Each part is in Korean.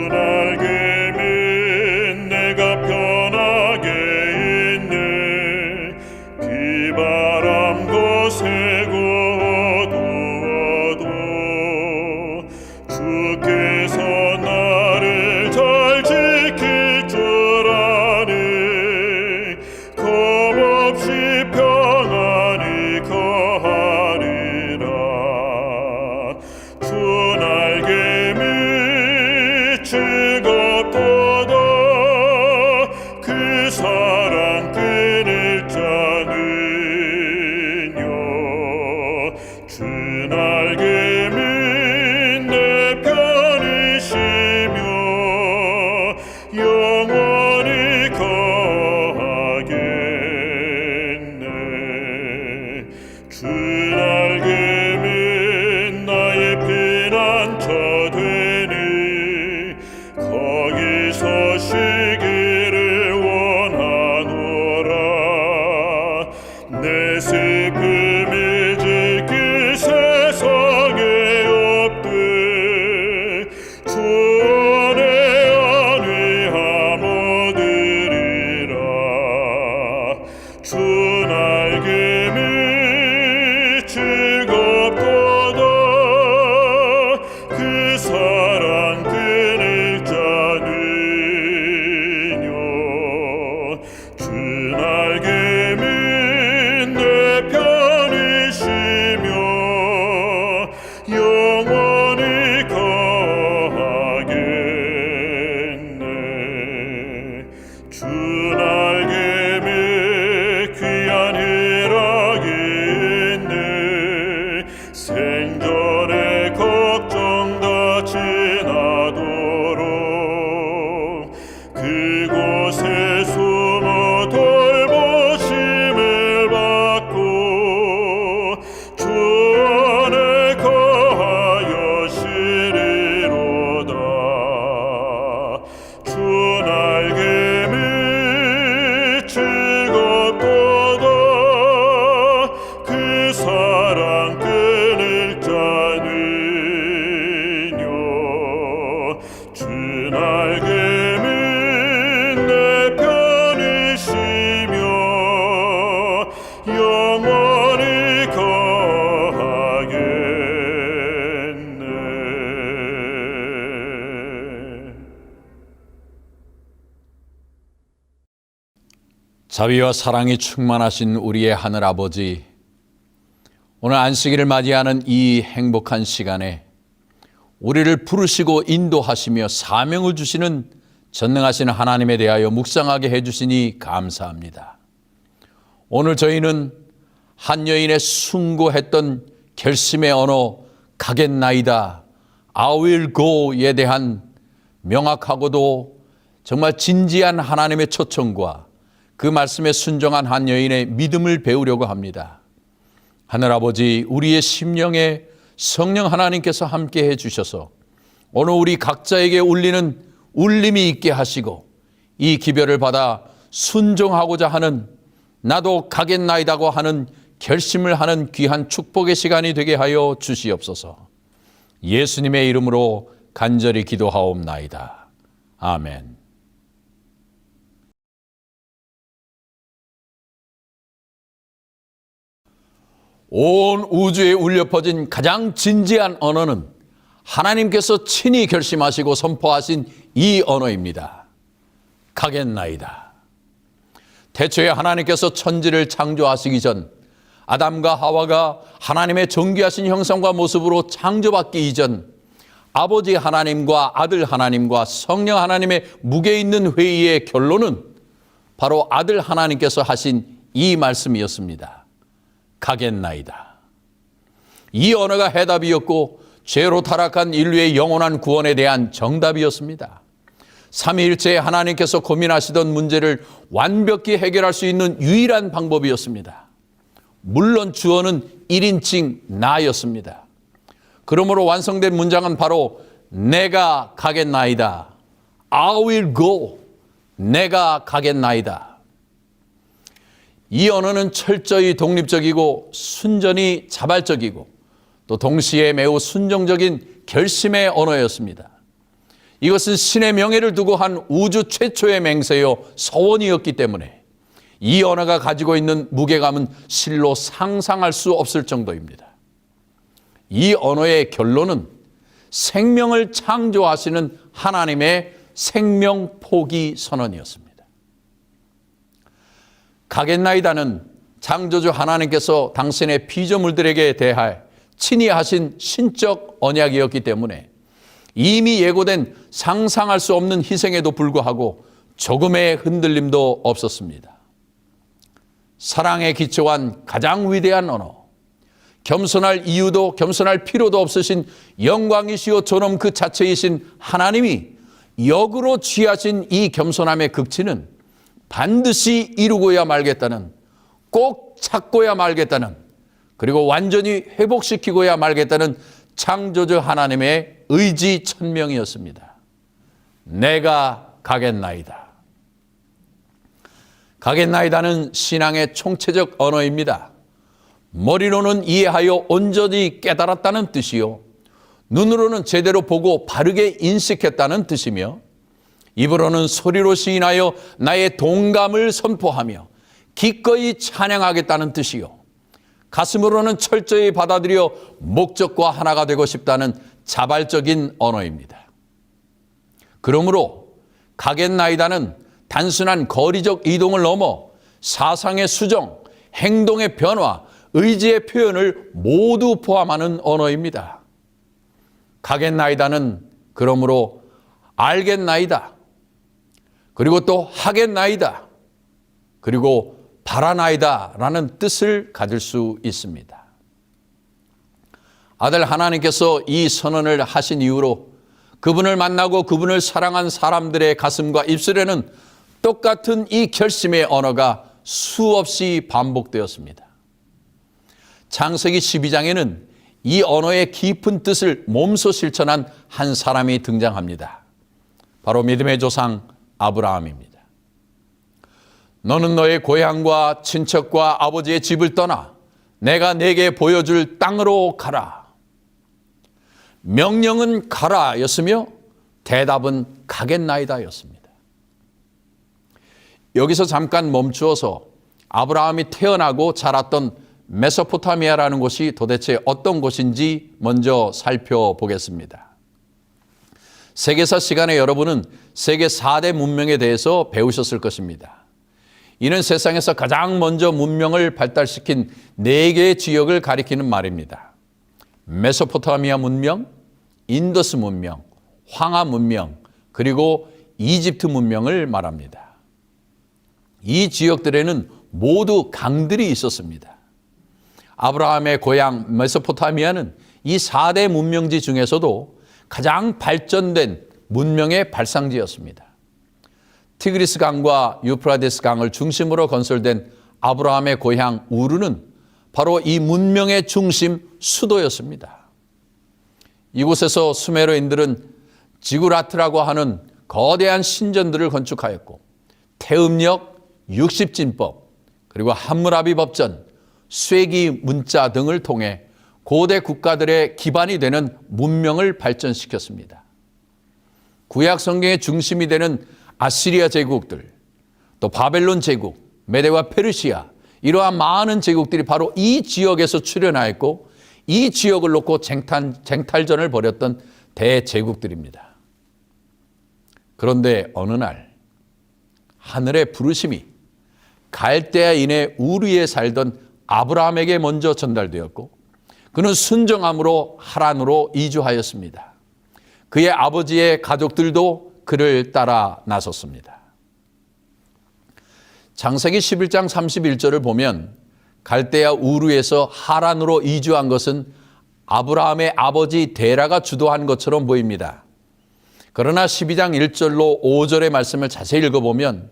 날개면 내가 편하게 있네. 비바람 거세고 어두워도 주께서 나를 잘 지킬 줄 아네. 겁없이 평안히 거하리라. 주 날개면 즐겁도다. 그 사랑 끊을 자는요. 주 날개면 내 편이시며 영원히 거하겠네. 주 날개면 나의 피난처 되니 거기서 쉬기를 원하노라. 내 슬픔이 지킬 세상에 없되 주 안에 안위함 얻으리라. 주 날개면 즐겁도다. 그 사랑 끊을 자는요. 주 날개면 내 편이시며 영원히 거하겠네. 주 날개면 귀한 희락이 있네. 생전의 걱정 다 지나도록 그곳에 숨어 돌보심을 받고 주 안에 거하여 쉬리로다. 주 날개면 즐겁도다. 그 사랑 끊을 자는요. 주 날개면 내 편이시며 영원히 거하겠네. 자비와 사랑이 충만하신 우리의 하늘아버지, 오늘 안식일을 맞이하는 이 행복한 시간에 우리를 부르시고 인도하시며 사명을 주시는 전능하신 하나님에 대하여 묵상하게 해주시니 감사합니다. 오늘 저희는 한 여인의 숭고했던 결심의 언어 가겠나이다, I will go에 대한 명확하고도 정말 진지한 하나님의 초청과 그 말씀에 순종한 한 여인의 믿음을 배우려고 합니다. 하늘아버지, 우리의 심령에 성령 하나님께서 함께 해주셔서 오늘 우리 각자에게 울리는 울림이 있게 하시고 이 기별을 받아 순종하고자 하는, 나도 가겠나이다고 하는 결심을 하는 귀한 축복의 시간이 되게 하여 주시옵소서. 예수님의 이름으로 간절히 기도하옵나이다. 아멘. 온 우주에 울려 퍼진 가장 진지한 언어는 하나님께서 친히 결심하시고 선포하신 이 언어입니다. 가겠나이다. 태초에 하나님께서 천지를 창조하시기 전, 아담과 하와가 하나님의 존귀하신 형상과 모습으로 창조받기 이전, 아버지 하나님과 아들 하나님과 성령 하나님의 무게 있는 회의의 결론은 바로 아들 하나님께서 하신 이 말씀이었습니다. 가겠나이다. 이 언어가 해답이었고 죄로 타락한 인류의 영원한 구원에 대한 정답이었습니다. 삼위일체 하나님께서 고민하시던 문제를 완벽히 해결할 수 있는 유일한 방법이었습니다. 물론 주어는 1인칭 나였습니다. 그러므로 완성된 문장은 바로 내가 가겠나이다. I will go. 내가 가겠나이다. 이 언어는 철저히 독립적이고 순전히 자발적이고 또 동시에 매우 순종적인 결심의 언어였습니다. 이것은 신의 명예를 두고 한 우주 최초의 맹세요 서원이었기 때문에 이 언어가 가지고 있는 무게감은 실로 상상할 수 없을 정도입니다. 이 언어의 결론은 생명을 창조하시는 하나님의 생명 포기 선언이었습니다. 가겐나이다는 창조주 하나님께서 당신의 피조물들에게 대하여 친히 하신 신적 언약이었기 때문에 이미 예고된 상상할 수 없는 희생에도 불구하고 조금의 흔들림도 없었습니다. 사랑에 기초한 가장 위대한 언어, 겸손할 이유도 겸손할 필요도 없으신 영광이시오 존엄 그 자체이신 하나님이 역으로 취하신 이 겸손함의 극치는 반드시 이루고야 말겠다는, 꼭 찾고야 말겠다는, 그리고 완전히 회복시키고야 말겠다는 창조주 하나님의 의지천명이었습니다. 내가 가겠나이다. 가겠나이다는 신앙의 총체적 언어입니다. 머리로는 이해하여 온전히 깨달았다는 뜻이요, 눈으로는 제대로 보고 바르게 인식했다는 뜻이며, 입으로는 소리로 시인하여 나의 동감을 선포하며 기꺼이 찬양하겠다는 뜻이요, 가슴으로는 철저히 받아들여 목적과 하나가 되고 싶다는 자발적인 언어입니다. 그러므로 가겠나이다는 단순한 거리적 이동을 넘어 사상의 수정, 행동의 변화, 의지의 표현을 모두 포함하는 언어입니다. 가겠나이다는 그러므로 알겠나이다, 그리고 또 하겠나이다, 그리고 바라나이다 라는 뜻을 가질 수 있습니다. 아들 하나님께서 이 선언을 하신 이후로 그분을 만나고 그분을 사랑한 사람들의 가슴과 입술에는 똑같은 이 결심의 언어가 수없이 반복되었습니다. 창세기 12장에는 이 언어의 깊은 뜻을 몸소 실천한 한 사람이 등장합니다. 바로 믿음의 조상 아브라함입니다. 너는 너의 고향과 친척과 아버지의 집을 떠나 내가 네게 보여줄 땅으로 가라. 명령은 가라였으며 대답은 가겠나이다였습니다. 여기서 잠깐 멈추어서 아브라함이 태어나고 자랐던 메소포타미아라는 곳이 도대체 어떤 곳인지 먼저 살펴보겠습니다. 세계사 시간에 여러분은 세계 4대 문명에 대해서 배우셨을 것입니다. 이는 세상에서 가장 먼저 문명을 발달시킨 4개의 지역을 가리키는 말입니다. 메소포타미아 문명, 인더스 문명, 황하 문명, 그리고 이집트 문명을 말합니다. 이 지역들에는 모두 강들이 있었습니다. 아브라함의 고향 메소포타미아는 이 4대 문명지 중에서도 가장 발전된 문명의 발상지였습니다. 티그리스 강과 유프라데스 강을 중심으로 건설된 아브라함의 고향 우르는 바로 이 문명의 중심 수도였습니다. 이곳에서 수메르인들은 지구라트라고 하는 거대한 신전들을 건축하였고 태음력, 육십진법, 그리고 함무라비 법전, 쇠기 문자 등을 통해 고대 국가들의 기반이 되는 문명을 발전시켰습니다. 구약 성경의 중심이 되는 아시리아 제국들, 또 바벨론 제국, 메데와 페르시아, 이러한 많은 제국들이 바로 이 지역에서 출현하였고 이 지역을 놓고 쟁탈전을 벌였던 대제국들입니다. 그런데 어느 날 하늘의 부르심이 갈대아인의 우르에 살던 아브라함에게 먼저 전달되었고 그는 순종함으로 하란으로 이주하였습니다. 그의 아버지의 가족들도 그를 따라 나섰습니다. 창세기 11장 31절을 보면 갈대아 우르에서 하란으로 이주한 것은 아브라함의 아버지 데라가 주도한 것처럼 보입니다. 그러나 12장 1절로 5절의 말씀을 자세히 읽어보면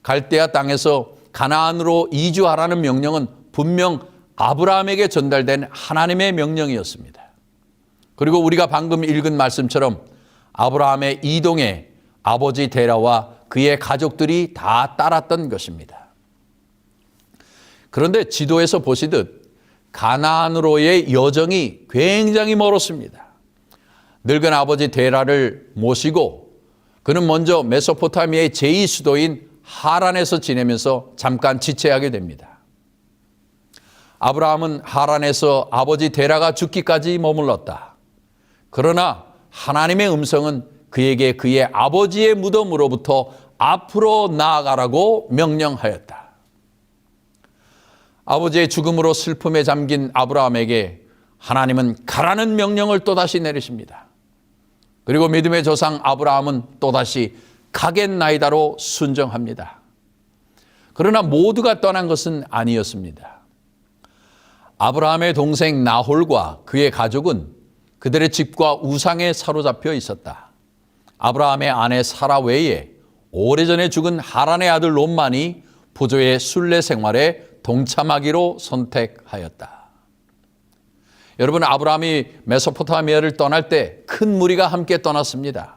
갈대아 땅에서 가나안으로 이주하라는 명령은 분명 아브라함에게 전달된 하나님의 명령이었습니다. 그리고 우리가 방금 읽은 말씀처럼 아브라함의 이동에 아버지 데라와 그의 가족들이 다 따랐던 것입니다. 그런데 지도에서 보시듯 가나안으로의 여정이 굉장히 멀었습니다. 늙은 아버지 데라를 모시고 그는 먼저 메소포타미아의 제2수도인 하란에서 지내면서 잠깐 지체하게 됩니다. 아브라함은 하란에서 아버지 데라가 죽기까지 머물렀다. 그러나 하나님의 음성은 그에게 그의 아버지의 무덤으로부터 앞으로 나아가라고 명령하였다. 아버지의 죽음으로 슬픔에 잠긴 아브라함에게 하나님은 가라는 명령을 또다시 내리십니다. 그리고 믿음의 조상 아브라함은 또다시 가겠나이다로 순종합니다. 그러나 모두가 떠난 것은 아니었습니다. 아브라함의 동생 나홀과 그의 가족은 그들의 집과 우상에 사로잡혀 있었다. 아브라함의 아내 사라 외에 오래전에 죽은 하란의 아들 롯만이 부조의 순례 생활에 동참하기로 선택하였다. 여러분, 아브라함이 메소포타미아를 떠날 때 큰 무리가 함께 떠났습니다.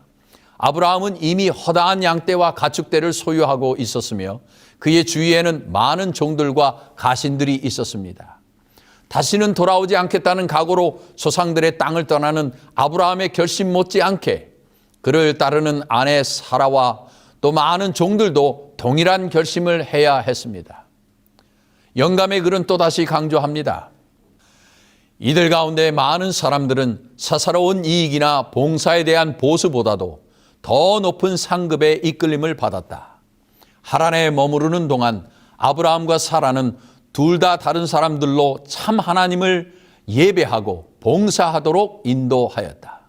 아브라함은 이미 허다한 양떼와 가축대를 소유하고 있었으며 그의 주위에는 많은 종들과 가신들이 있었습니다. 다시는 돌아오지 않겠다는 각오로 조상들의 땅을 떠나는 아브라함의 결심 못지않게 그를 따르는 아내 사라와 또 많은 종들도 동일한 결심을 해야 했습니다. 영감의 글은 또다시 강조합니다. 이들 가운데 많은 사람들은 사사로운 이익이나 봉사에 대한 보수보다도 더 높은 상급의 이끌림을 받았다. 하란에 머무르는 동안 아브라함과 사라는 둘 다 다른 사람들로 참 하나님을 예배하고 봉사하도록 인도하였다.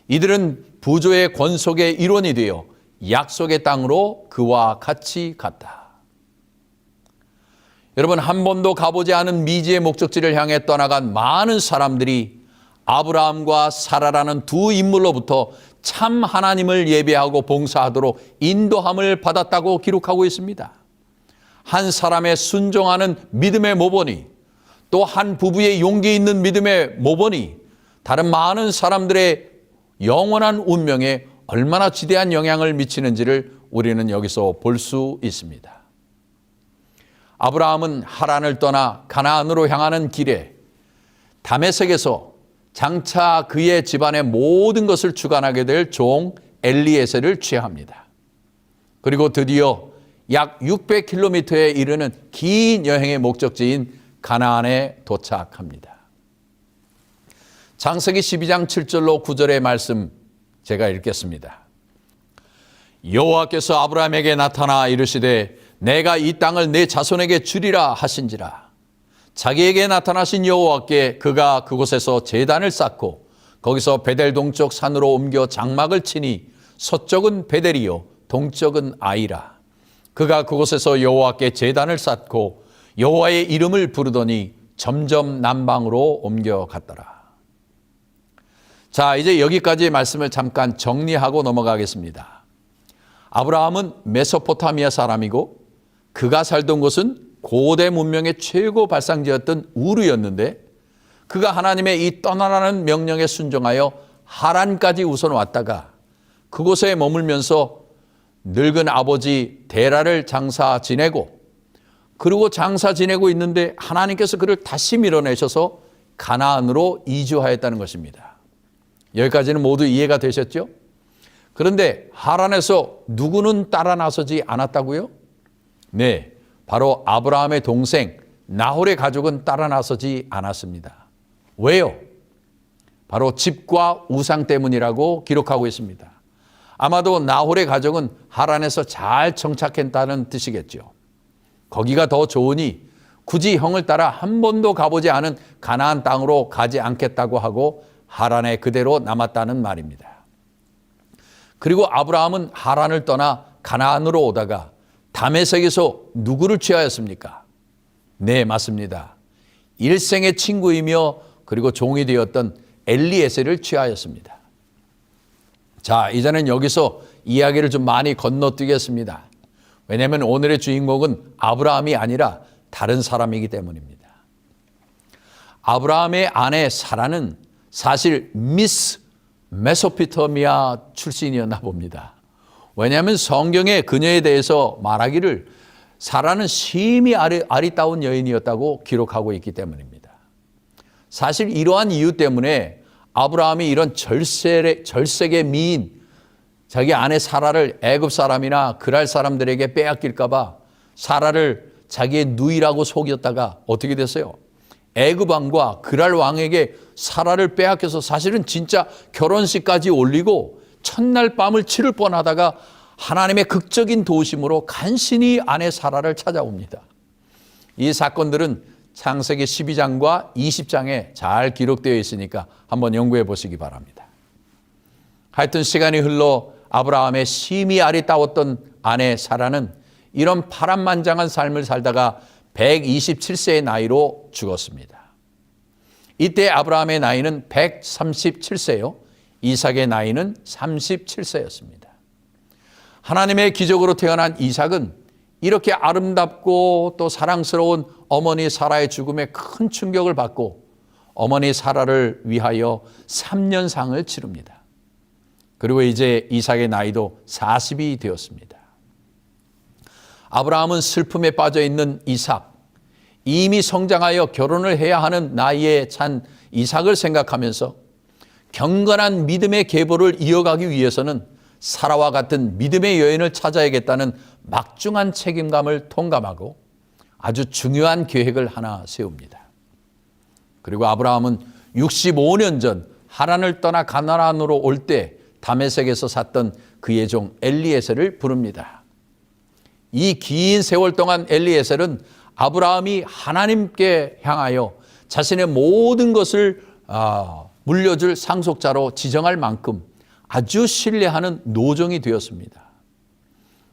이들은 부조의 권속의 일원이 되어 약속의 땅으로 그와 같이 갔다. 여러분, 한 번도 가보지 않은 미지의 목적지를 향해 떠나간 많은 사람들이 아브라함과 사라라는 두 인물로부터 참 하나님을 예배하고 봉사하도록 인도함을 받았다고 기록하고 있습니다. 한 사람의 순종하는 믿음의 모범이, 또 한 부부의 용기 있는 믿음의 모범이 다른 많은 사람들의 영원한 운명에 얼마나 지대한 영향을 미치는지를 우리는 여기서 볼 수 있습니다. 아브라함은 하란을 떠나 가나안으로 향하는 길에 다메섹에서 장차 그의 집안의 모든 것을 주관하게 될 종 엘리에셀을 취합니다. 그리고 드디어 약 600km에 이르는 긴 여행의 목적지인 가나안에 도착합니다. 창세기 12장 7절로 9절의 말씀 제가 읽겠습니다. 여호와께서 아브라함에게 나타나 이르시되 내가 이 땅을 내 자손에게 주리라 하신지라. 자기에게 나타나신 여호와께 그가 그곳에서 제단을 쌓고 거기서 베델 동쪽 산으로 옮겨 장막을 치니 서쪽은 베델이요 동쪽은 아이라. 그가 그곳에서 여호와께 제단을 쌓고 여호와의 이름을 부르더니 점점 남방으로 옮겨갔더라. 자, 이제 여기까지의 말씀을 잠깐 정리하고 넘어가겠습니다. 아브라함은 메소포타미아 사람이고 그가 살던 곳은 고대 문명의 최고 발상지였던 우르였는데 그가 하나님의 이 떠나라는 명령에 순종하여 하란까지 우선 왔다가 그곳에 머물면서 늙은 아버지 데라를 장사 지내고 그리고 장사 지내고 있는데 하나님께서 그를 다시 밀어내셔서 가나안으로 이주하였다는 것입니다. 여기까지는 모두 이해가 되셨죠? 그런데 하란에서 누구는 따라 나서지 않았다고요? 네, 바로 아브라함의 동생 나홀의 가족은 따라 나서지 않았습니다. 왜요? 바로 집과 우상 때문이라고 기록하고 있습니다. 아마도 나홀의 가족은 하란에서 잘 정착했다는 뜻이겠죠. 거기가 더 좋으니 굳이 형을 따라 한 번도 가보지 않은 가나안 땅으로 가지 않겠다고 하고 하란에 그대로 남았다는 말입니다. 그리고 아브라함은 하란을 떠나 가나안으로 오다가 다메섹에서 누구를 취하였습니까? 네, 맞습니다. 일생의 친구이며 그리고 종이 되었던 엘리에셀을 취하였습니다. 자, 이제는 여기서 이야기를 좀 많이 건너뛰겠습니다. 왜냐하면 오늘의 주인공은 아브라함이 아니라 다른 사람이기 때문입니다. 아브라함의 아내 사라는 사실 미스 메소포타미아 출신이었나 봅니다. 왜냐하면 성경에 그녀에 대해서 말하기를 사라는 심히 아리따운 여인이었다고 기록하고 있기 때문입니다. 사실 이러한 이유 때문에 아브라함이 이런 절색의 미인 자기 아내 사라를 애굽 사람이나 그랄 사람들에게 빼앗길까 봐 사라를 자기의 누이라고 속였다가 어떻게 됐어요? 애굽 왕과 그랄 왕에게 사라를 빼앗겨서 사실은 진짜 결혼식까지 올리고 첫날 밤을 치를 뻔하다가 하나님의 극적인 도우심으로 간신히 아내 사라를 찾아옵니다. 이 사건들은 창세기 12장과 20장에 잘 기록되어 있으니까 한번 연구해 보시기 바랍니다. 하여튼 시간이 흘러 아브라함의 심히 아리따웠던 아내 사라는 이런 파란만장한 삶을 살다가 127세의 나이로 죽었습니다. 이때 아브라함의 나이는 137세요. 이삭의 나이는 37세였습니다. 하나님의 기적으로 태어난 이삭은 이렇게 아름답고 또 사랑스러운 어머니 사라의 죽음에 큰 충격을 받고 어머니 사라를 위하여 3년상을 치릅니다. 그리고 이제 이삭의 나이도 40이 되었습니다. 아브라함은 슬픔에 빠져 있는 이삭, 이미 성장하여 결혼을 해야 하는 나이에 찬 이삭을 생각하면서 경건한 믿음의 계보를 이어가기 위해서는 사라와 같은 믿음의 여인을 찾아야겠다는 막중한 책임감을 통감하고 아주 중요한 계획을 하나 세웁니다. 그리고 아브라함은 65년 전 하란을 떠나 가나안으로 올 때 다메섹에서 샀던 그의 종 엘리에셀을 부릅니다. 이 긴 세월 동안 엘리에셀은 아브라함이 하나님께 향하여 자신의 모든 것을 물려줄 상속자로 지정할 만큼 아주 신뢰하는 노종이 되었습니다.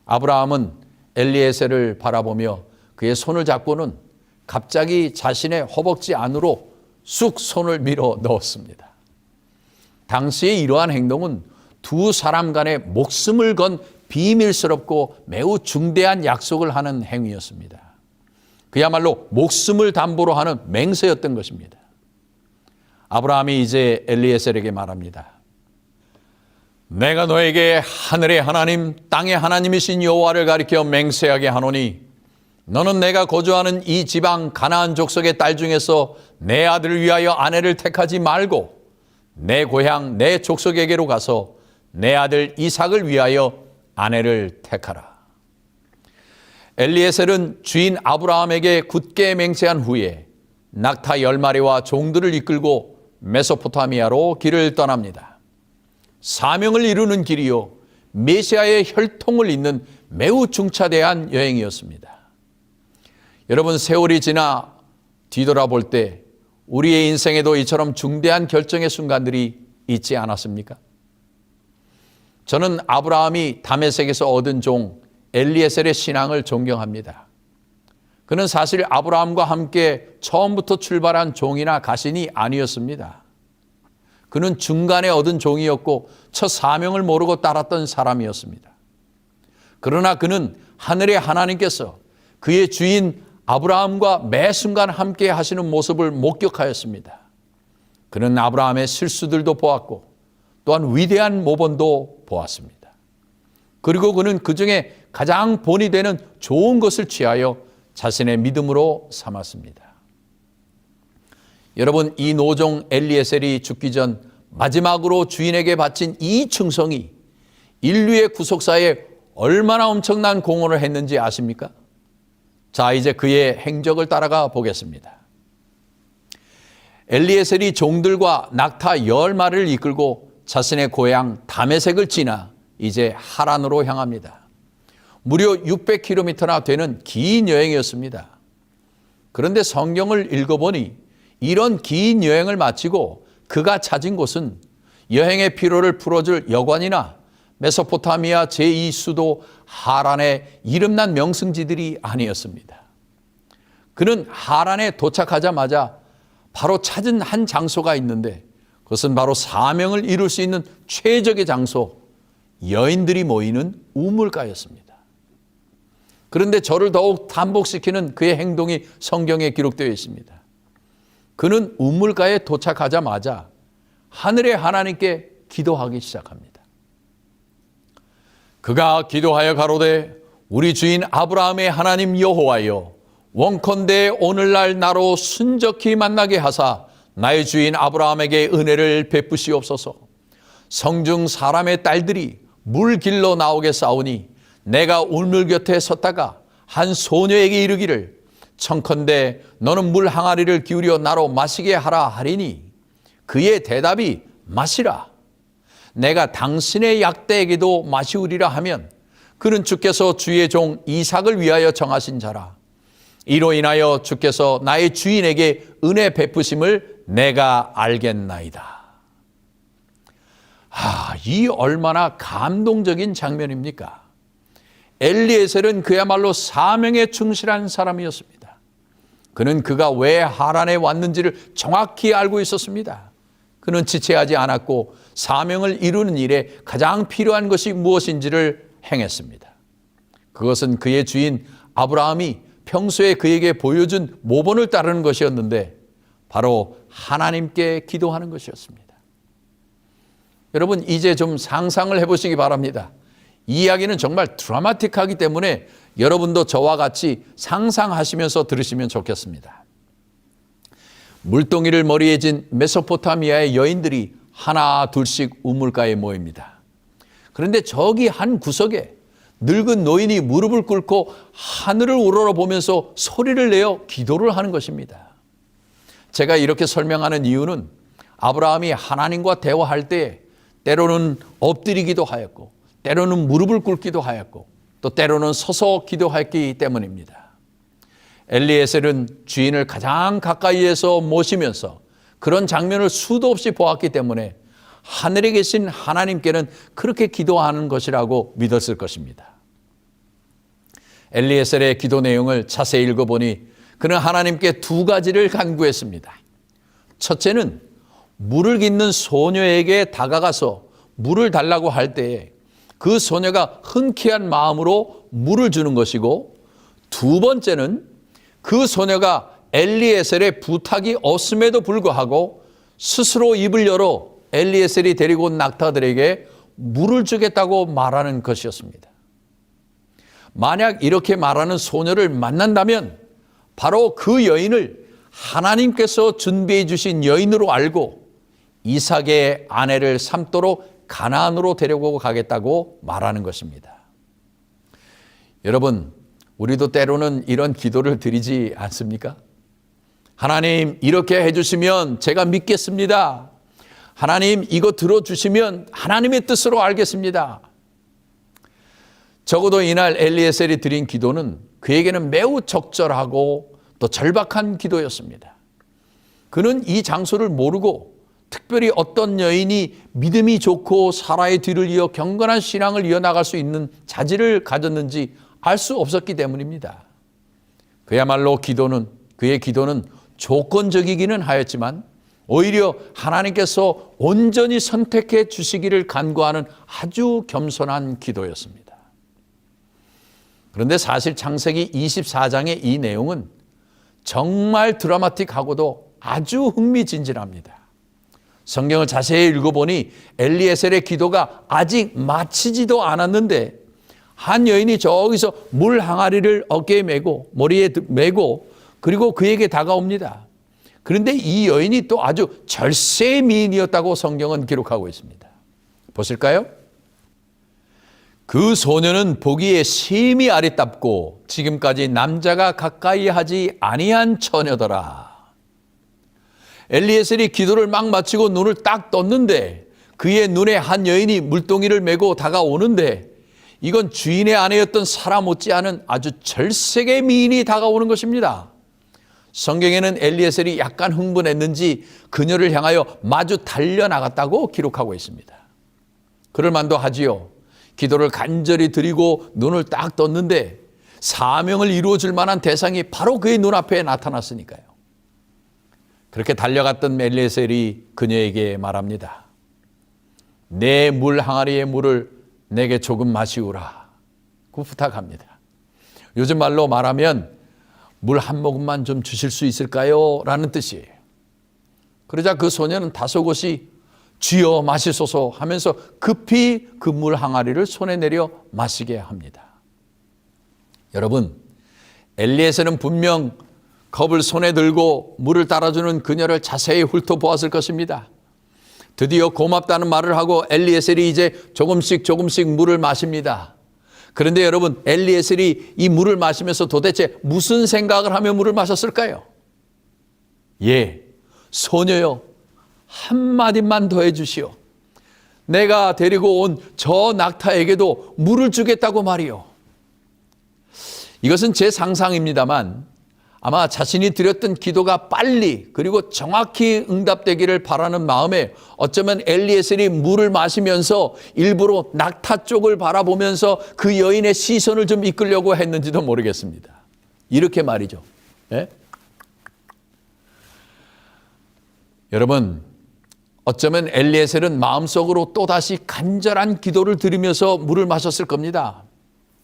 아브라함은 엘리에셀을 바라보며 그의 손을 잡고는 갑자기 자신의 허벅지 안으로 쑥 손을 밀어 넣었습니다. 당시의 이러한 행동은 두 사람 간의 목숨을 건 비밀스럽고 매우 중대한 약속을 하는 행위였습니다. 그야말로 목숨을 담보로 하는 맹세였던 것입니다. 아브라함이 이제 엘리에셀에게 말합니다. 내가 너에게 하늘의 하나님, 땅의 하나님이신 여호와를 가리켜 맹세하게 하노니 너는 내가 거주하는 이 지방 가나안 족속의 딸 중에서 내 아들을 위하여 아내를 택하지 말고 내 고향 내 족속에게로 가서 내 아들 이삭을 위하여 아내를 택하라. 엘리에셀은 주인 아브라함에게 굳게 맹세한 후에 낙타 10마리와 종들을 이끌고 메소포타미아로 길을 떠납니다. 사명을 이루는 길이요 메시아의 혈통을 잇는 매우 중차대한 여행이었습니다. 여러분, 세월이 지나 뒤돌아볼 때 우리의 인생에도 이처럼 중대한 결정의 순간들이 있지 않았습니까? 저는 아브라함이 다메섹에서 얻은 종 엘리에셀의 신앙을 존경합니다. 그는 사실 아브라함과 함께 처음부터 출발한 종이나 가신이 아니었습니다. 그는 중간에 얻은 종이었고 첫 사명을 모르고 따랐던 사람이었습니다. 그러나 그는 하늘의 하나님께서 그의 주인 아브라함과 매 순간 함께 하시는 모습을 목격하였습니다. 그는 아브라함의 실수들도 보았고 또한 위대한 모범도 보았습니다. 그리고 그는 그중에 가장 본이 되는 좋은 것을 취하여 자신의 믿음으로 삼았습니다. 여러분, 이 노종 엘리에셀이 죽기 전 마지막으로 주인에게 바친 이 충성이 인류의 구속사에 얼마나 엄청난 공헌을 했는지 아십니까? 자, 이제 그의 행적을 따라가 보겠습니다. 엘리에셀이 종들과 낙타 10마리를 이끌고 자신의 고향 다메섹을 지나 이제 하란으로 향합니다. 무려 600km나 되는 긴 여행이었습니다. 그런데 성경을 읽어보니 이런 긴 여행을 마치고 그가 찾은 곳은 여행의 피로를 풀어줄 여관이나 메소포타미아 제2수도 하란의 이름난 명승지들이 아니었습니다. 그는 하란에 도착하자마자 바로 찾은 한 장소가 있는데 그것은 바로 사명을 이룰 수 있는 최적의 장소, 여인들이 모이는 우물가였습니다. 그런데 저를 더욱 담복시키는 그의 행동이 성경에 기록되어 있습니다. 그는 우물가에 도착하자마자 하늘의 하나님께 기도하기 시작합니다. 그가 기도하여 가로되 우리 주인 아브라함의 하나님 여호와여, 원컨대 오늘날 나로 순적히 만나게 하사 나의 주인 아브라함에게 은혜를 베푸시옵소서. 성중 사람의 딸들이 물 길로 나오게 싸우니 내가 울물 곁에 섰다가 한 소녀에게 이르기를 청컨대 너는 물 항아리를 기울여 나로 마시게 하라 하리니 그의 대답이 마시라. 내가 당신의 약대에게도 마시우리라 하면 그는 주께서 주의 종 이삭을 위하여 정하신 자라. 이로 인하여 주께서 나의 주인에게 은혜 베푸심을 내가 알겠나이다. 이 얼마나 감동적인 장면입니까? 엘리에셀은 그야말로 사명에 충실한 사람이었습니다. 그는 그가 왜 하란에 왔는지를 정확히 알고 있었습니다. 그는 지체하지 않았고 사명을 이루는 일에 가장 필요한 것이 무엇인지를 행했습니다. 그것은 그의 주인 아브라함이 평소에 그에게 보여준 모본을 따르는 것이었는데 바로 하나님께 기도하는 것이었습니다. 여러분, 이제 좀 상상을 해보시기 바랍니다. 이 이야기는 정말 드라마틱하기 때문에 여러분도 저와 같이 상상하시면서 들으시면 좋겠습니다. 물동이를 머리에 진 메소포타미아의 여인들이 하나 둘씩 우물가에 모입니다. 그런데 저기 한 구석에 늙은 노인이 무릎을 꿇고 하늘을 우러러보면서 소리를 내어 기도를 하는 것입니다. 제가 이렇게 설명하는 이유는 아브라함이 하나님과 대화할 때 때로는 엎드리기도 하였고 때로는 무릎을 꿇기도 하였고 또 때로는 서서 기도했기 때문입니다. 엘리에셀은 주인을 가장 가까이에서 모시면서 그런 장면을 수도 없이 보았기 때문에 하늘에 계신 하나님께는 그렇게 기도하는 것이라고 믿었을 것입니다. 엘리에셀의 기도 내용을 자세히 읽어보니 그는 하나님께 두 가지를 간구했습니다. 첫째는 물을 깃는 소녀에게 다가가서 물을 달라고 할 때에 그 소녀가 흔쾌한 마음으로 물을 주는 것이고, 두 번째는 그 소녀가 엘리에셀의 부탁이 없음에도 불구하고 스스로 입을 열어 엘리에셀이 데리고 온 낙타들에게 물을 주겠다고 말하는 것이었습니다. 만약 이렇게 말하는 소녀를 만난다면 바로 그 여인을 하나님께서 준비해 주신 여인으로 알고 이삭의 아내를 삼도록 가나안으로 데려오고 가겠다고 말하는 것입니다. 여러분, 우리도 때로는 이런 기도를 드리지 않습니까? 하나님, 이렇게 해주시면 제가 믿겠습니다. 하나님, 이거 들어주시면 하나님의 뜻으로 알겠습니다. 적어도 이날 엘리에셀이 드린 기도는 그에게는 매우 적절하고 또 절박한 기도였습니다. 그는 이 장소를 모르고 특별히 어떤 여인이 믿음이 좋고 사라의 뒤를 이어 경건한 신앙을 이어나갈 수 있는 자질을 가졌는지 알 수 없었기 때문입니다. 그야말로 그의 기도는 조건적이기는 하였지만 오히려 하나님께서 온전히 선택해 주시기를 간구하는 아주 겸손한 기도였습니다. 그런데 사실 창세기 24장의 이 내용은 정말 드라마틱하고도 아주 흥미진진합니다. 성경을 자세히 읽어보니 엘리에셀의 기도가 아직 마치지도 않았는데 한 여인이 저기서 물 항아리를 어깨에 메고 머리에 메고 그리고 그에게 다가옵니다. 그런데 이 여인이 또 아주 절세의 미인이었다고 성경은 기록하고 있습니다. 보실까요? 그 소녀는 보기에 심히 아리답고 지금까지 남자가 가까이 하지 아니한 처녀더라. 엘리에셀이 기도를 막 마치고 눈을 딱 떴는데 그의 눈에 한 여인이 물동이를 메고 다가오는데 이건 주인의 아내였던 사라 못지않은 아주 절세의 미인이 다가오는 것입니다. 성경에는 엘리에셀이 약간 흥분했는지 그녀를 향하여 마주 달려나갔다고 기록하고 있습니다. 그럴 만도 하지요. 기도를 간절히 드리고 눈을 딱 떴는데 사명을 이루어 줄 만한 대상이 바로 그의 눈앞에 나타났으니까요. 그렇게 달려갔던 엘리에셀이 그녀에게 말합니다. 내 물 항아리의 물을 내게 조금 마시우라. 그 부탁합니다. 요즘 말로 말하면 물 한 모금만 좀 주실 수 있을까요? 라는 뜻이에요. 그러자 그 소녀는 다소곳이 주여 마시소서 하면서 급히 그 물 항아리를 손에 내려 마시게 합니다. 여러분, 엘리에셀은 분명 컵을 손에 들고 물을 따라주는 그녀를 자세히 훑어보았을 것입니다. 드디어 고맙다는 말을 하고 엘리에셀이 이제 조금씩 물을 마십니다. 그런데 여러분, 엘리에셀이 이 물을 마시면서 도대체 무슨 생각을 하며 물을 마셨을까요? 소녀여, 한마디만 더 해주시오. 내가 데리고 온 저 낙타에게도 물을 주겠다고 말이오. 이것은 제 상상입니다만 아마 자신이 드렸던 기도가 빨리 그리고 정확히 응답되기를 바라는 마음에 어쩌면 엘리에셀이 물을 마시면서 일부러 낙타 쪽을 바라보면서 그 여인의 시선을 좀 이끌려고 했는지도 모르겠습니다. 이렇게 말이죠. 여러분, 어쩌면 엘리에셀은 마음속으로 또다시 간절한 기도를 드리면서 물을 마셨을 겁니다.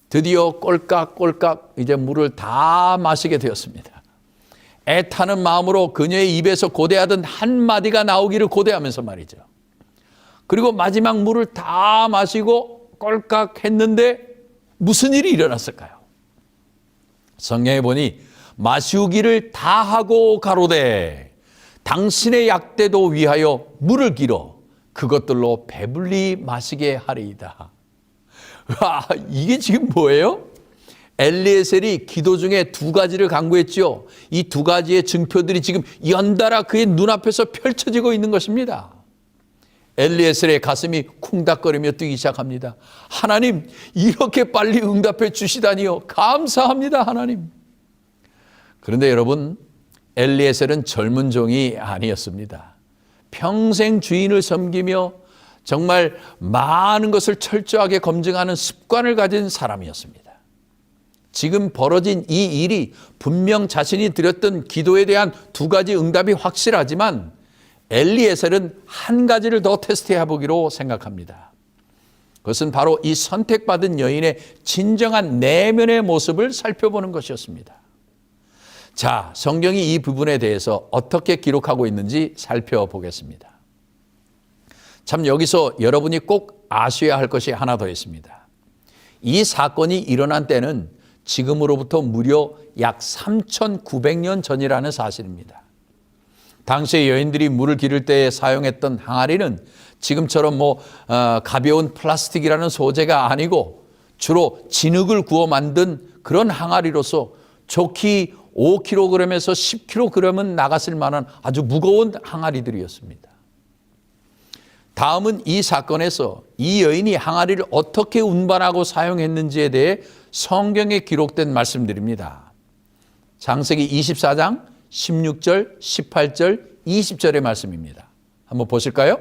드디어 꼴깍꼴깍 이제 물을 다 마시게 되었습니다. 애타는 마음으로 그녀의 입에서 고대하던 한마디가 나오기를 고대하면서 말이죠. 그리고 마지막 물을 다 마시고 꼴깍 했는데 무슨 일이 일어났을까요? 성경에 보니 마시우기를 다 하고 가로되 당신의 약대도 위하여 물을 길어 그것들로 배불리 마시게 하리이다. 와, 이게 지금 뭐예요? 엘리에셀이 기도 중에 두 가지를 간구했죠. 이 두 가지의 증표들이 지금 연달아 그의 눈앞에서 펼쳐지고 있는 것입니다. 엘리에셀의 가슴이 쿵닥거리며 뛰기 시작합니다. 하나님, 이렇게 빨리 응답해 주시다니요. 감사합니다, 하나님. 그런데 여러분, 엘리에셀은 젊은 종이 아니었습니다. 평생 주인을 섬기며 정말 많은 것을 철저하게 검증하는 습관을 가진 사람이었습니다. 지금 벌어진 이 일이 분명 자신이 드렸던 기도에 대한 두 가지 응답이 확실하지만 엘리에셀은 한 가지를 더 테스트해 보기로 생각합니다. 그것은 바로 이 선택받은 여인의 진정한 내면의 모습을 살펴보는 것이었습니다. 자, 성경이 이 부분에 대해서 어떻게 기록하고 있는지 살펴보겠습니다. 참 여기서 여러분이 꼭 아셔야 할 것이 하나 더 있습니다. 이 사건이 일어난 때는 지금으로부터 무려 약 3,900년 전이라는 사실입니다. 당시의 여인들이 물을 기를 때 사용했던 항아리는 지금처럼 가벼운 플라스틱이라는 소재가 아니고 주로 진흙을 구워 만든 그런 항아리로서 좋기 5kg에서 10kg은 나갔을 만한 아주 무거운 항아리들이었습니다. 다음은 이 사건에서 이 여인이 항아리를 어떻게 운반하고 사용했는지에 대해 성경에 기록된 말씀들입니다. 창세기 24장 16절, 18절, 20절의 말씀입니다. 한번 보실까요?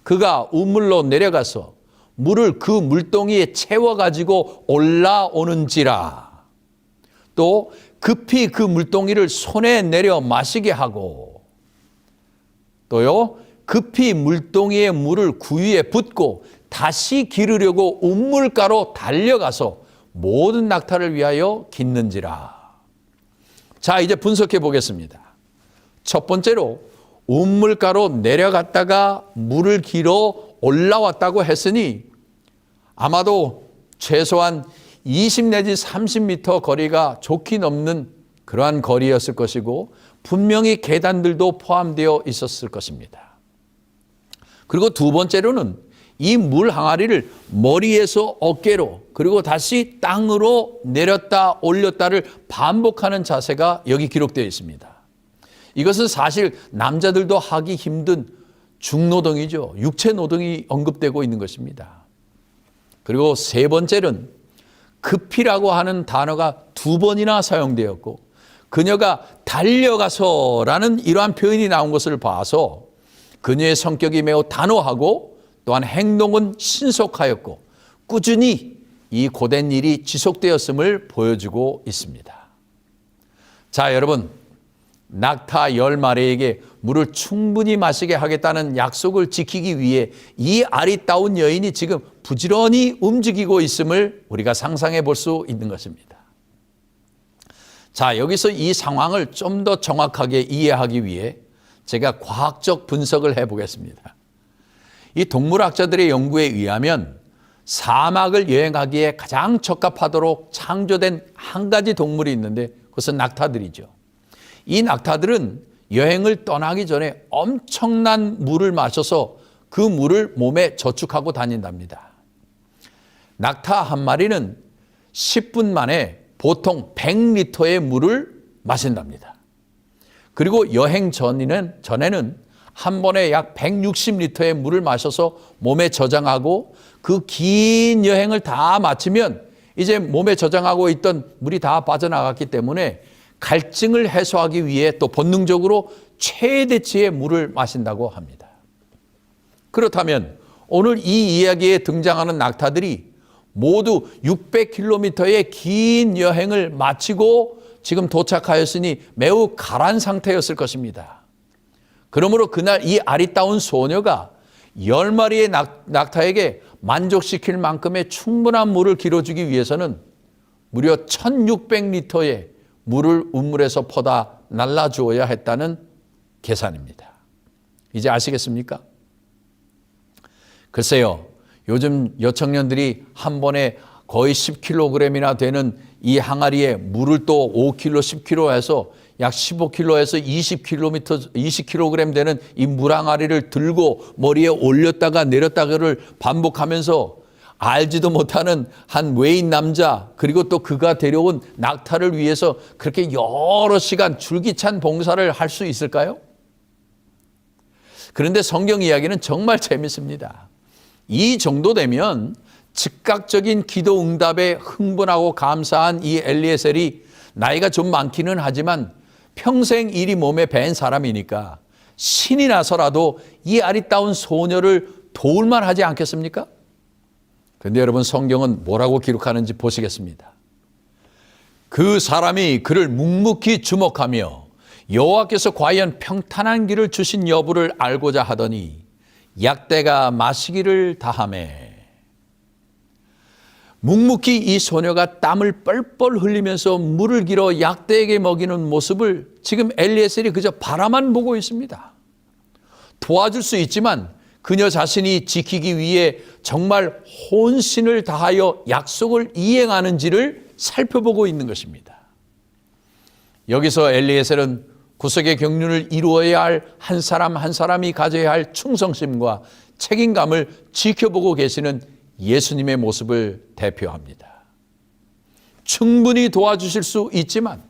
그가 우물로 내려가서 물을 그 물동이에 채워가지고 올라오는지라. 또 급히 그 물동이를 손에 내려 마시게 하고, 또요 급히 물동이의 물을 구유에 붓고 다시 기르려고 우물가로 달려가서 모든 낙타를 위하여 깃는지라. 자, 이제 분석해 보겠습니다. 첫 번째로 우물가로 내려갔다가 물을 길어 올라왔다고 했으니 아마도 최소한 20 내지 30m 거리가 좋게 넘는 그러한 거리였을 것이고 분명히 계단들도 포함되어 있었을 것입니다. 그리고 두 번째로는 이 물 항아리를 머리에서 어깨로 그리고 다시 땅으로 내렸다 올렸다를 반복하는 자세가 여기 기록되어 있습니다. 이것은 사실 남자들도 하기 힘든 중노동이죠. 육체 노동이 언급되고 있는 것입니다. 그리고 세 번째는 급히라고 하는 단어가 두 번이나 사용되었고 그녀가 달려가서라는 이러한 표현이 나온 것을 봐서 그녀의 성격이 매우 단호하고 또한 행동은 신속하였고 꾸준히 이 고된 일이 지속되었음을 보여주고 있습니다. 자, 여러분, 낙타 10마리에게 물을 충분히 마시게 하겠다는 약속을 지키기 위해 이 아리따운 여인이 지금 부지런히 움직이고 있음을 우리가 상상해 볼 수 있는 것입니다. 자, 여기서 이 상황을 좀 더 정확하게 이해하기 위해 제가 과학적 분석을 해보겠습니다. 이 동물학자들의 연구에 의하면 사막을 여행하기에 가장 적합하도록 창조된 한 가지 동물이 있는데 그것은 낙타들이죠. 이 낙타들은 여행을 떠나기 전에 엄청난 물을 마셔서 그 물을 몸에 저축하고 다닌답니다. 낙타 한 마리는 10분 만에 보통 100리터의 물을 마신답니다. 그리고 여행 전에는 한 번에 약 160리터의 물을 마셔서 몸에 저장하고 그 긴 여행을 다 마치면 이제 몸에 저장하고 있던 물이 다 빠져나갔기 때문에 갈증을 해소하기 위해 또 본능적으로 최대치의 물을 마신다고 합니다. 그렇다면 오늘 이 이야기에 등장하는 낙타들이 모두 600km의 긴 여행을 마치고 지금 도착하였으니 매우 가란 상태였을 것입니다. 그러므로 그날 이 아리따운 소녀가 10마리의 낙타에게 만족시킬 만큼의 충분한 물을 길어주기 위해서는 무려 1600리터의 물을 우물에서 퍼다 날라주어야 했다는 계산입니다. 이제 아시겠습니까? 글쎄요, 요즘 여청년들이 한 번에 거의 10kg이나 되는 이 항아리에 물을 또 5kg, 10kg 해서 약 15kg에서 20kg 되는 이 물항아리를 들고 머리에 올렸다가 내렸다가를 반복하면서 알지도 못하는 한 외인 남자 그리고 또 그가 데려온 낙타를 위해서 그렇게 여러 시간 줄기찬 봉사를 할 수 있을까요? 그런데 성경 이야기는 정말 재밌습니다. 이 정도 되면 즉각적인 기도 응답에 흥분하고 감사한 이 엘리에셀이 나이가 좀 많기는 하지만 평생 일이 몸에 밴 사람이니까 신이 나서라도 이 아리따운 소녀를 도울만 하지 않겠습니까? 그런데 여러분 성경은 뭐라고 기록하는지 보시겠습니다. 그 사람이 그를 묵묵히 주목하며 여호와께서 과연 평탄한 길을 주신 여부를 알고자 하더니 약대가 마시기를 다하매. 묵묵히 이 소녀가 땀을 뻘뻘 흘리면서 물을 길어 약대에게 먹이는 모습을 지금 엘리에셀이 그저 바라만 보고 있습니다. 도와줄 수 있지만 그녀 자신이 지키기 위해 정말 혼신을 다하여 약속을 이행하는지를 살펴보고 있는 것입니다. 여기서 엘리에셀은 구속의 경륜을 이루어야 할 한 사람 한 사람이 가져야 할 충성심과 책임감을 지켜보고 계시는 예수님의 모습을 대표합니다. 충분히 도와주실 수 있지만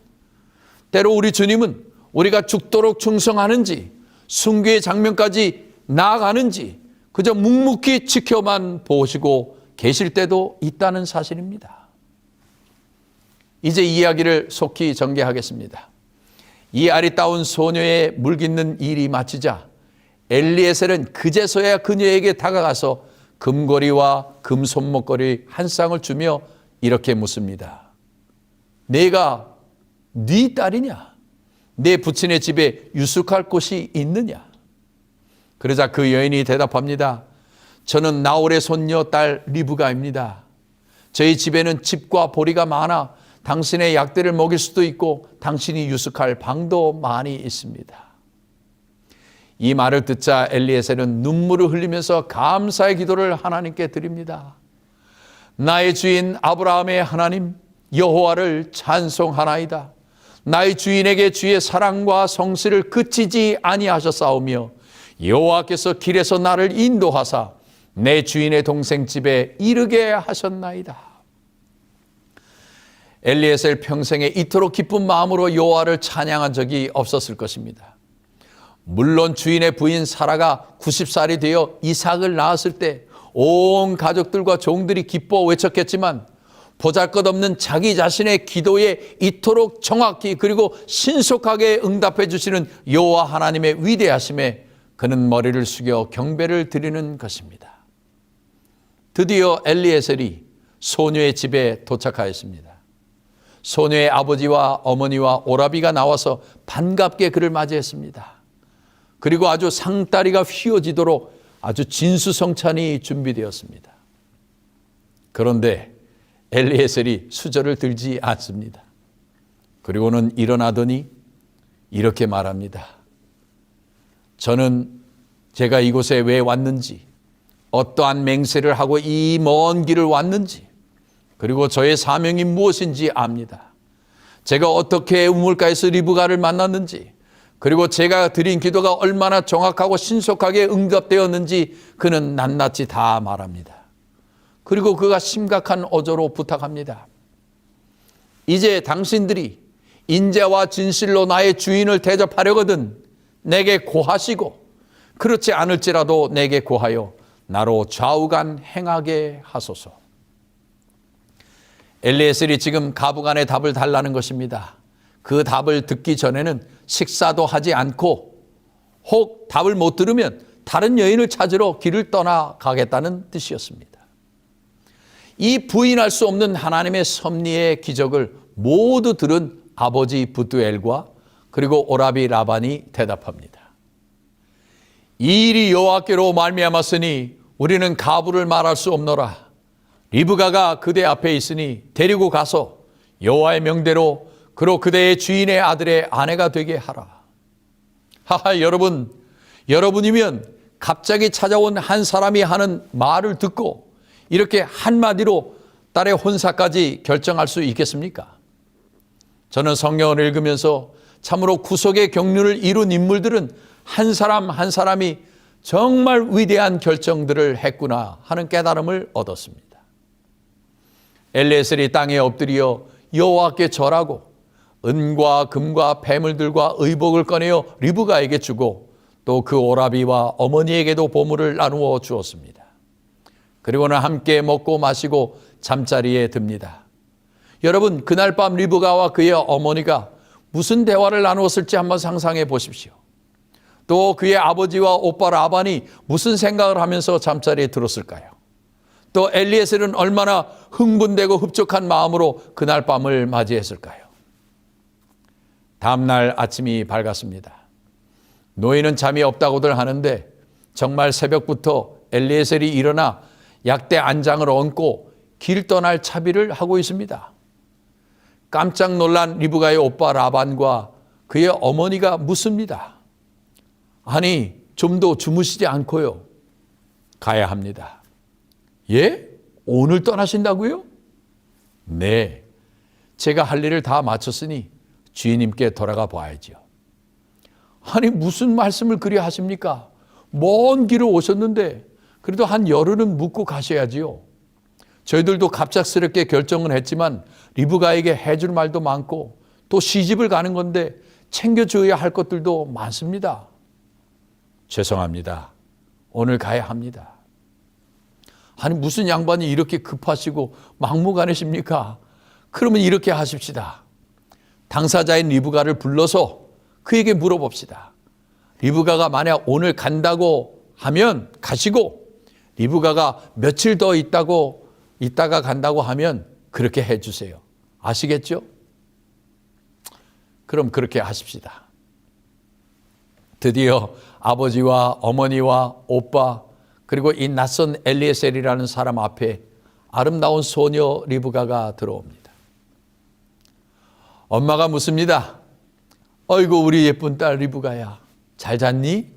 때로 우리 주님은 우리가 죽도록 충성하는지 순교의 장면까지 나아가는지 그저 묵묵히 지켜만 보시고 계실 때도 있다는 사실입니다. 이제 이야기를 속히 전개하겠습니다. 이 아리따운 소녀의 물 깃는 일이 마치자 엘리에셀은 그제서야 그녀에게 다가가서 금고리와 금손목걸이 한 쌍을 주며 이렇게 묻습니다. 내가 네 딸이냐? 내 부친의 집에 유숙할 곳이 있느냐? 그러자 그 여인이 대답합니다. 저는 나홀의 손녀 딸 리브가입니다. 저희 집에는 집과 보리가 많아 당신의 약대를 먹일 수도 있고 당신이 유숙할 방도 많이 있습니다. 이 말을 듣자 엘리에셀은 눈물을 흘리면서 감사의 기도를 하나님께 드립니다. 나의 주인 아브라함의 하나님 여호와를 찬송하나이다. 나의 주인에게 주의 사랑과 성실을 그치지 아니하셨사오며 여호와께서 길에서 나를 인도하사 내 주인의 동생 집에 이르게 하셨나이다. 엘리에셀 평생에 이토록 기쁜 마음으로 여호와를 찬양한 적이 없었을 것입니다. 물론 주인의 부인 사라가 90살이 되어 이삭을 낳았을 때 온 가족들과 종들이 기뻐 외쳤겠지만 보잘것없는 자기 자신의 기도에 이토록 정확히 그리고 신속하게 응답해 주시는 여호와 하나님의 위대하심에 그는 머리를 숙여 경배를 드리는 것입니다. 드디어 엘리에셀이 소녀의 집에 도착하였습니다. 소녀의 아버지와 어머니와 오라비가 나와서 반갑게 그를 맞이했습니다. 그리고 아주 상다리가 휘어지도록 아주 진수성찬이 준비되었습니다. 그런데 엘리에셀이 수저를 들지 않습니다. 그리고는 일어나더니 이렇게 말합니다. 저는 제가 이곳에 왜 왔는지, 어떠한 맹세를 하고 이 먼 길을 왔는지, 그리고 저의 사명이 무엇인지 압니다. 제가 어떻게 우물가에서 리브가를 만났는지, 그리고 제가 드린 기도가 얼마나 정확하고 신속하게 응답되었는지 그는 낱낱이 다 말합니다. 그리고 그가 심각한 어조로 부탁합니다. 이제 당신들이 인자와 진실로 나의 주인을 대접하려거든 내게 고하시고 그렇지 않을지라도 내게 고하여 나로 좌우간 행하게 하소서. 엘리에셀이 지금 가부간의 답을 달라는 것입니다. 그 답을 듣기 전에는 식사도 하지 않고 혹 답을 못 들으면 다른 여인을 찾으러 길을 떠나가겠다는 뜻이었습니다. 이 부인할 수 없는 하나님의 섭리의 기적을 모두 들은 아버지 부두엘과 그리고 오라비 라반이 대답합니다. 이 일이 여호와께로 말미암았으니 우리는 가부를 말할 수 없노라. 리브가가 그대 앞에 있으니 데리고 가서 여호와의 명대로 그로 그대의 주인의 아들의 아내가 되게 하라. 하하, 여러분이면 갑자기 찾아온 한 사람이 하는 말을 듣고 이렇게 한마디로 딸의 혼사까지 결정할 수 있겠습니까? 저는 성경을 읽으면서 참으로 구속의 경륜을 이룬 인물들은 한 사람 한 사람이 정말 위대한 결정들을 했구나 하는 깨달음을 얻었습니다. 엘리에셀이 땅에 엎드려 여호와께 절하고 은과 금과 폐물들과 의복을 꺼내어 리브가에게 주고 또 그 오라비와 어머니에게도 보물을 나누어 주었습니다. 그리고는 함께 먹고 마시고 잠자리에 듭니다. 여러분, 그날 밤 리브가와 그의 어머니가 무슨 대화를 나누었을지 한번 상상해 보십시오. 또 그의 아버지와 오빠 라반이 무슨 생각을 하면서 잠자리에 들었을까요? 또 엘리에셀은 얼마나 흥분되고 흡족한 마음으로 그날 밤을 맞이했을까요? 다음 날 아침이 밝았습니다. 노인은 잠이 없다고들 하는데 정말 새벽부터 엘리에셀이 일어나 약대 안장을 얹고 길 떠날 차비를 하고 있습니다. 깜짝 놀란 리브가의 오빠 라반과 그의 어머니가 묻습니다. 아니, 좀 더 주무시지 않고요. 가야 합니다. 예? 오늘 떠나신다고요? 네. 제가 할 일을 다 마쳤으니 주인님께 돌아가 봐야죠. 아니, 무슨 말씀을 그리 하십니까? 먼 길을 오셨는데 그래도 한 열흘은 묵고 가셔야지요. 저희들도 갑작스럽게 결정은 했지만 리브가에게 해줄 말도 많고 또 시집을 가는 건데 챙겨줘야 할 것들도 많습니다. 죄송합니다. 오늘 가야 합니다. 아니, 무슨 양반이 이렇게 급하시고 막무가내십니까? 그러면 이렇게 하십시다. 당사자인 리브가를 불러서 그에게 물어봅시다. 리브가가 만약 오늘 간다고 하면 가시고 리브가가 며칠 더 있다가 간다고 하면 그렇게 해주세요. 아시겠죠? 그럼 그렇게 하십시다. 드디어 아버지와 어머니와 오빠 그리고 이 낯선 엘리에셀이라는 사람 앞에 아름다운 소녀 리브가가 들어옵니다. 엄마가 묻습니다. 어이구, 우리 예쁜 딸 리브가야, 잘 잤니?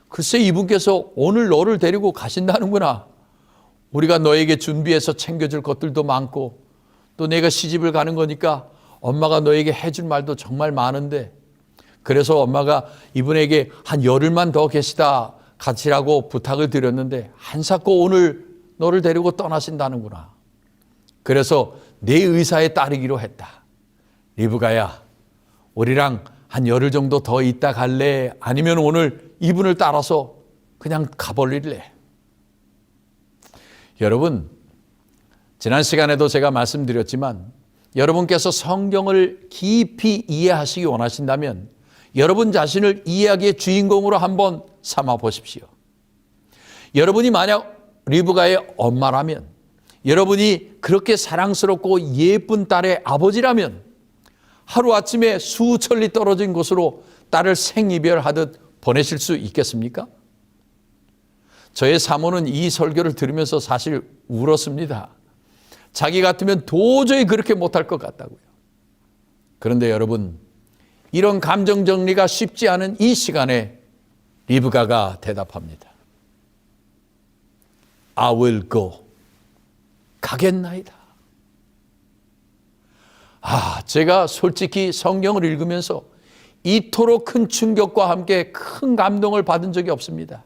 글쎄, 이분께서 오늘 너를 데리고 가신다는구나. 우리가 너에게 준비해서 챙겨줄 것들도 많고 또 내가 시집을 가는 거니까 엄마가 너에게 해줄 말도 정말 많은데 그래서 엄마가 이분에게 한 열흘만 더 계시다 가시라고 부탁을 드렸는데 한사코 오늘 너를 데리고 떠나신다는구나. 그래서 내 의사에 따르기로 했다. 리브가야, 우리랑 한 열흘 정도 더 있다 갈래? 아니면 오늘 이분을 따라서 그냥 가버릴래? 여러분, 지난 시간에도 제가 말씀드렸지만 여러분께서 성경을 깊이 이해하시기 원하신다면 여러분 자신을 이야기의 주인공으로 한번 삼아 보십시오. 여러분이 만약 리브가의 엄마라면, 여러분이 그렇게 사랑스럽고 예쁜 딸의 아버지라면 하루아침에 수천리 떨어진 곳으로 딸을 생이별하듯 보내실 수 있겠습니까? 저의 사모는 이 설교를 들으면서 사실 울었습니다. 자기 같으면 도저히 그렇게 못할 것 같다고요. 그런데 여러분, 이런 감정 정리가 쉽지 않은 이 시간에 리브가가 대답합니다. I will go. 가겠나이다. 제가 솔직히 성경을 읽으면서 이토록 큰 충격과 함께 큰 감동을 받은 적이 없습니다.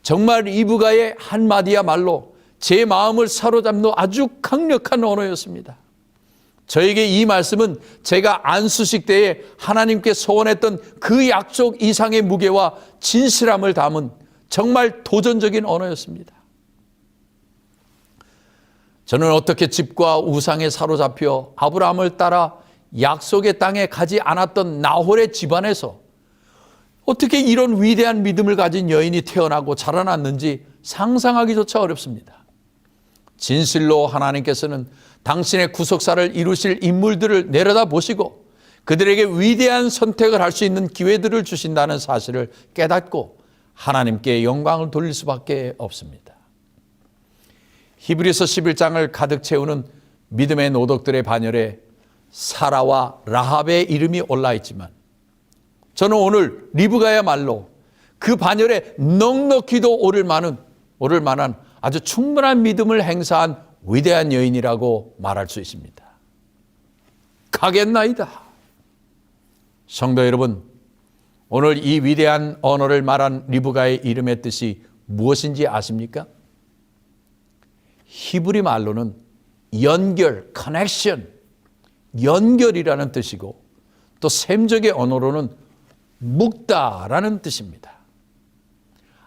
정말 리브가의 한마디야말로 제 마음을 사로잡는 아주 강력한 언어였습니다. 저에게 이 말씀은 제가 안수식 때에 하나님께 소원했던 그 약속 이상의 무게와 진실함을 담은 정말 도전적인 언어였습니다. 저는 어떻게 집과 우상에 사로잡혀 아브라함을 따라 약속의 땅에 가지 않았던 나홀의 집안에서 어떻게 이런 위대한 믿음을 가진 여인이 태어나고 자라났는지 상상하기조차 어렵습니다. 진실로 하나님께서는 당신의 구속사를 이루실 인물들을 내려다 보시고 그들에게 위대한 선택을 할 수 있는 기회들을 주신다는 사실을 깨닫고 하나님께 영광을 돌릴 수밖에 없습니다. 히브리서 11장을 가득 채우는 믿음의 노덕들의 반열에 사라와 라합의 이름이 올라 있지만 저는 오늘 리브가야말로 그 반열에 넉넉히도 오를 만한 아주 충분한 믿음을 행사한 위대한 여인이라고 말할 수 있습니다. 가겠나이다. 성도 여러분, 오늘 이 위대한 언어를 말한 리브가의 이름의 뜻이 무엇인지 아십니까? 히브리 말로는 연결, 커넥션, 연결이라는 뜻이고 또 셈적의 언어로는 묶다라는 뜻입니다.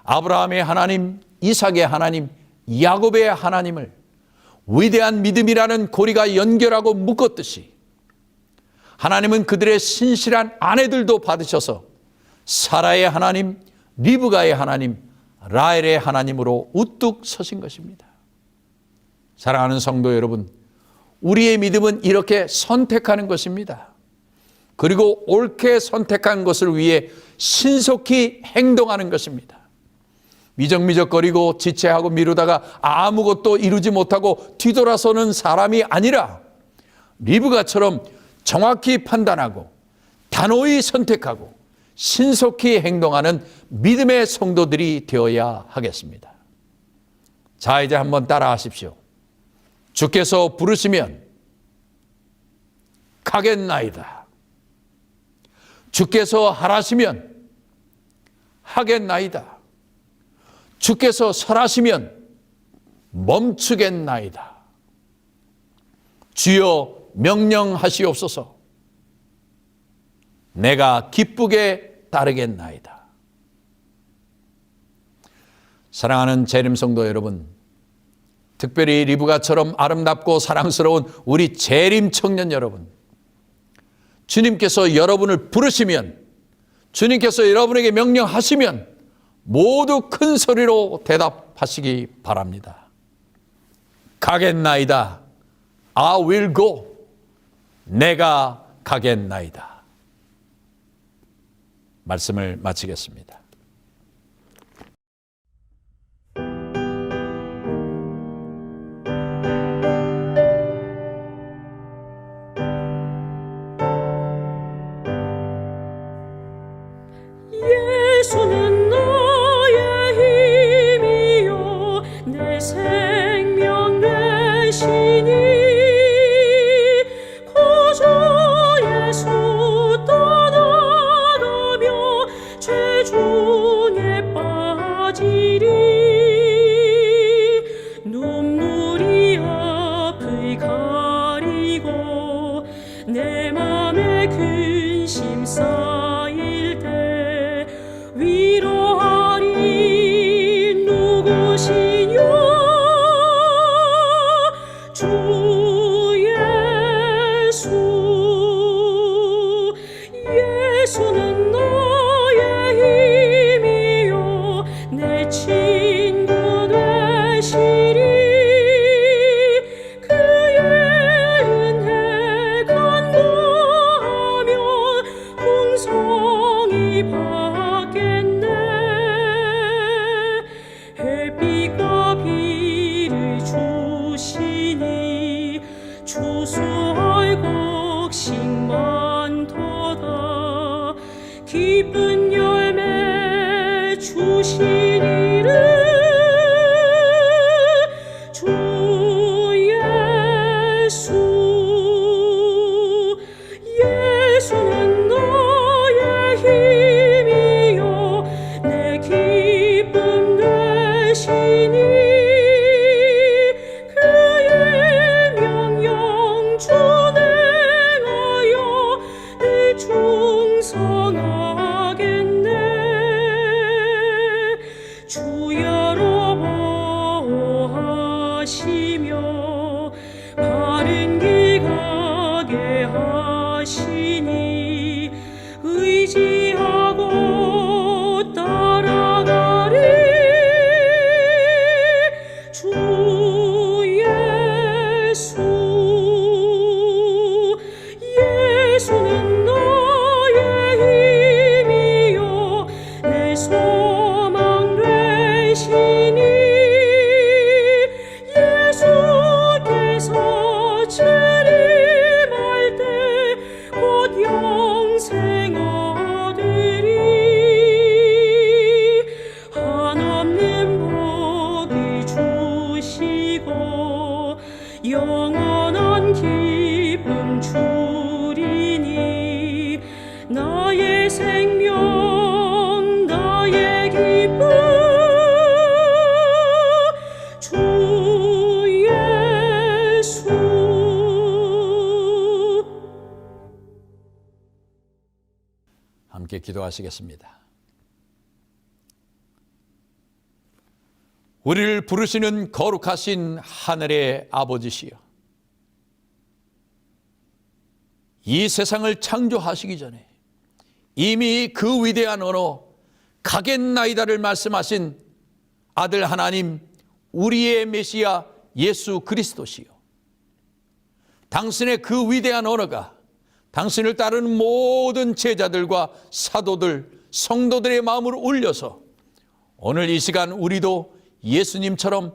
아브라함의 하나님, 이삭의 하나님, 야곱의 하나님을 위대한 믿음이라는 고리가 연결하고 묶었듯이 하나님은 그들의 신실한 아내들도 받으셔서 사라의 하나님, 리브가의 하나님, 라헬의 하나님으로 우뚝 서신 것입니다. 사랑하는 성도 여러분, 우리의 믿음은 이렇게 선택하는 것입니다. 그리고 옳게 선택한 것을 위해 신속히 행동하는 것입니다. 미적미적거리고 지체하고 미루다가 아무것도 이루지 못하고 뒤돌아서는 사람이 아니라 리브가처럼 정확히 판단하고 단호히 선택하고 신속히 행동하는 믿음의 성도들이 되어야 하겠습니다. 자, 이제 한번 따라 하십시오. 주께서 부르시면 가겠나이다. 주께서 하라시면 하겠나이다. 주께서 설하시면 멈추겠나이다. 주여 명령하시옵소서. 내가 기쁘게 따르겠나이다. 사랑하는 재림 성도 여러분, 특별히 리브가처럼 아름답고 사랑스러운 우리 재림 청년 여러분, 주님께서 여러분을 부르시면, 주님께서 여러분에게 명령하시면 모두 큰 소리로 대답하시기 바랍니다. 가겠나이다. I will go. 내가 가겠나이다. 말씀을 마치겠습니다. 예수는 나의 힘이요 내 생명 되시니 거저 예수 떠나가며 죄 중에 빠지리 눈물이 앞을 가리고 내 맘에 근심 쌓일 때 위로하리 누구시뇨 주 예수. 예수는 나의 힘이요 내 친구 되시리 그의 은혜 간구하면 풍성이 받겠네. 햇빛과 비를 주시니 추수할 곡식만 더다 기쁜 열매 주시니를 주 예수. 예수는 나 함께 기도하시겠습니다. 우리를 부르시는 거룩하신 하늘의 아버지시여, 이 세상을 창조하시기 전에 이미 그 위대한 언어 가겠나이다를 말씀하신 아들 하나님, 우리의 메시아 예수 그리스도시여, 당신의 그 위대한 언어가 당신을 따르는 모든 제자들과 사도들, 성도들의 마음을 울려서 오늘 이 시간 우리도 예수님처럼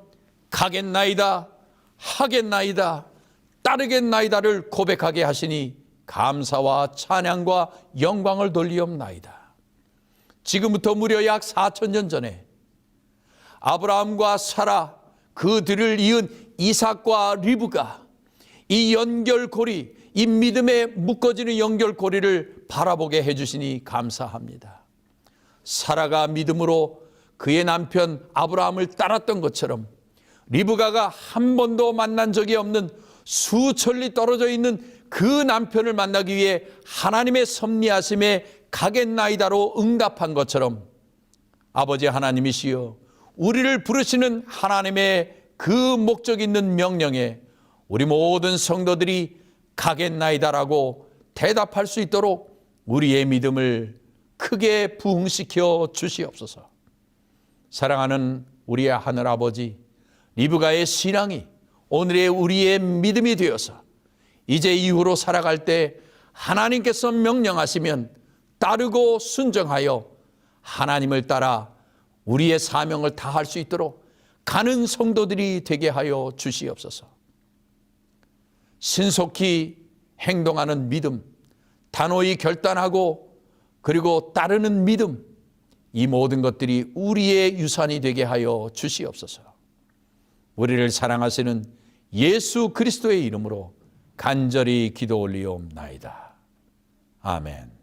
가겠나이다, 하겠나이다, 따르겠나이다를 고백하게 하시니 감사와 찬양과 영광을 돌리옵나이다. 지금부터 무려 약 4,000년 전에 아브라함과 사라, 그들을 이은 이삭과 리브가 이 연결고리, 이 믿음에 묶어지는 연결고리를 바라보게 해주시니 감사합니다. 사라가 믿음으로 그의 남편 아브라함을 따랐던 것처럼 리브가가 한 번도 만난 적이 없는 수천리 떨어져 있는 그 남편을 만나기 위해 하나님의 섭리하심에 가겠나이다로 응답한 것처럼 아버지 하나님이시여, 우리를 부르시는 하나님의 그 목적 있는 명령에 우리 모든 성도들이 가겠나이다라고 대답할 수 있도록 우리의 믿음을 크게 부흥시켜 주시옵소서. 사랑하는 우리의 하늘아버지, 리브가의 신앙이 오늘의 우리의 믿음이 되어서 이제 이후로 살아갈 때 하나님께서 명령하시면 따르고 순종하여 하나님을 따라 우리의 사명을 다할 수 있도록 가는 성도들이 되게 하여 주시옵소서. 신속히 행동하는 믿음, 단호히 결단하고 그리고 따르는 믿음, 이 모든 것들이 우리의 유산이 되게 하여 주시옵소서. 우리를 사랑하시는 예수 그리스도의 이름으로 간절히 기도 올리옵나이다. 아멘.